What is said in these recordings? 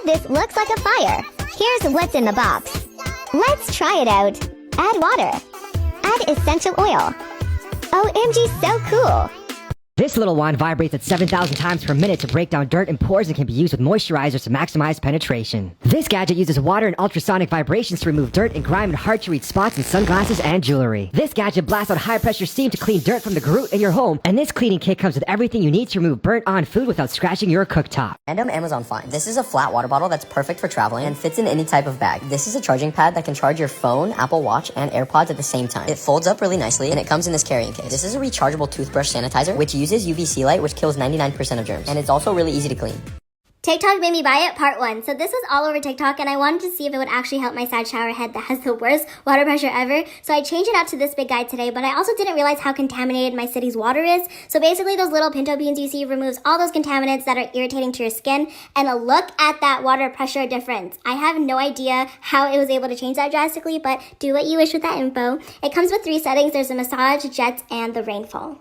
This looks like a fire. Here's what's in the box. Let's try it out. Add water. Add essential oil. OMG, so cool. This little wand vibrates at 7,000 times per minute to break down dirt and pores and can be used with moisturizers to maximize penetration. This gadget uses water and ultrasonic vibrations to remove dirt and grime and hard-to-reach spots in sunglasses and jewelry. This gadget blasts out high-pressure steam to clean dirt from the grout in your home, and this cleaning kit comes with everything you need to remove burnt-on food without scratching your cooktop. Random Amazon find. This is a flat water bottle that's perfect for traveling and fits in any type of bag. This is a charging pad that can charge your phone, Apple Watch, and AirPods at the same time. It folds up really nicely, and it comes in this carrying case. This is a rechargeable toothbrush sanitizer, which uses UVC light, which kills 99% of germs, and it's also really easy to clean. TikTok made me buy it, part 1. So this was all over TikTok, and I wanted to see if it would actually help my sad shower head that has the worst water pressure ever. So I changed it out to this big guy today, but I also didn't realize how contaminated my city's water is. So basically those little pinto beans you see removes all those contaminants that are irritating to your skin. And look at that water pressure difference. I have no idea how it was able to change that drastically, but do what you wish with that info. It comes with 3 settings. There's the massage, jets, and the rainfall.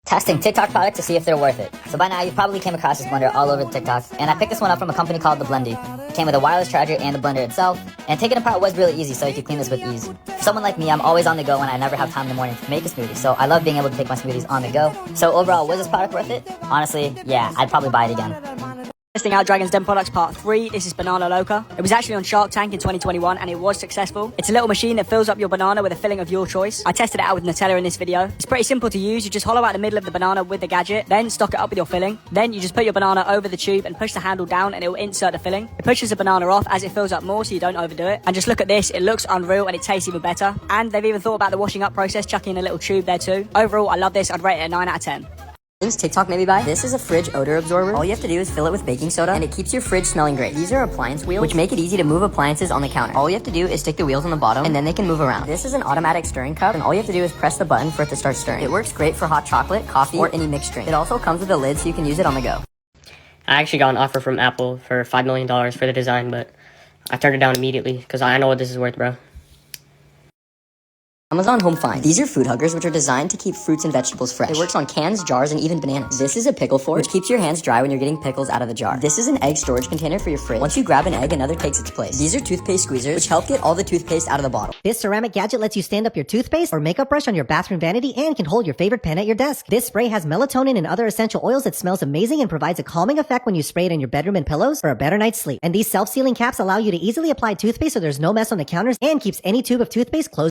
Testing TikTok products to see if they're worth it. So by now you probably came across this blender all over the TikToks, and I picked this one up from a company called The Blendy. It came with a wireless charger and the blender itself, and taking it apart was really easy, so you could clean this with ease. For someone like me, I'm always on the go and I never have time in the morning to make a smoothie, so I love being able to take my smoothies on the go. So overall, was this product worth it? Honestly, yeah, I'd probably buy it again. Testing out Dragon's Den Products Part 3, this is Banana Loca. It was actually on Shark Tank in 2021 and it was successful. It's a little machine that fills up your banana with a filling of your choice. I tested it out with Nutella in this video. It's pretty simple to use. You just hollow out the middle of the banana with the gadget, then stock it up with your filling. Then you just put your banana over the tube and push the handle down and it will insert the filling. It pushes the banana off as it fills up more so you don't overdo it. And just look at this, it looks unreal and it tastes even better. And they've even thought about the washing up process, chucking in a little tube there too. Overall, I love this. I'd rate it a 9 out of 10. TikTok maybe buy. This is a fridge odor absorber. All you have to do is fill it with baking soda and it keeps your fridge smelling great. These are appliance wheels, which make it easy to move appliances on the counter. All you have to do is stick the wheels on the bottom and then they can move around. This is an automatic stirring cup, and all you have to do is press the button for it to start stirring. It works great for hot chocolate, coffee, or any mixed drink. It also comes with a lid so you can use it on the go. I actually got an offer from Apple for $5 million for the design, but I turned it down immediately because I know what this is worth, bro. Amazon Home Find. These are food huggers, which are designed to keep fruits and vegetables fresh. It works on cans, jars, and even bananas. This is a pickle fork, which keeps your hands dry when you're getting pickles out of the jar. This is an egg storage container for your fridge. Once you grab an egg, another takes its place. These are toothpaste squeezers, which help get all the toothpaste out of the bottle. This ceramic gadget lets you stand up your toothpaste or makeup brush on your bathroom vanity and can hold your favorite pen at your desk. This spray has melatonin and other essential oils that smells amazing and provides a calming effect when you spray it in your bedroom and pillows for a better night's sleep. And these self-sealing caps allow you to easily apply toothpaste so there's no mess on the counters and keeps any tube of toothpaste closed.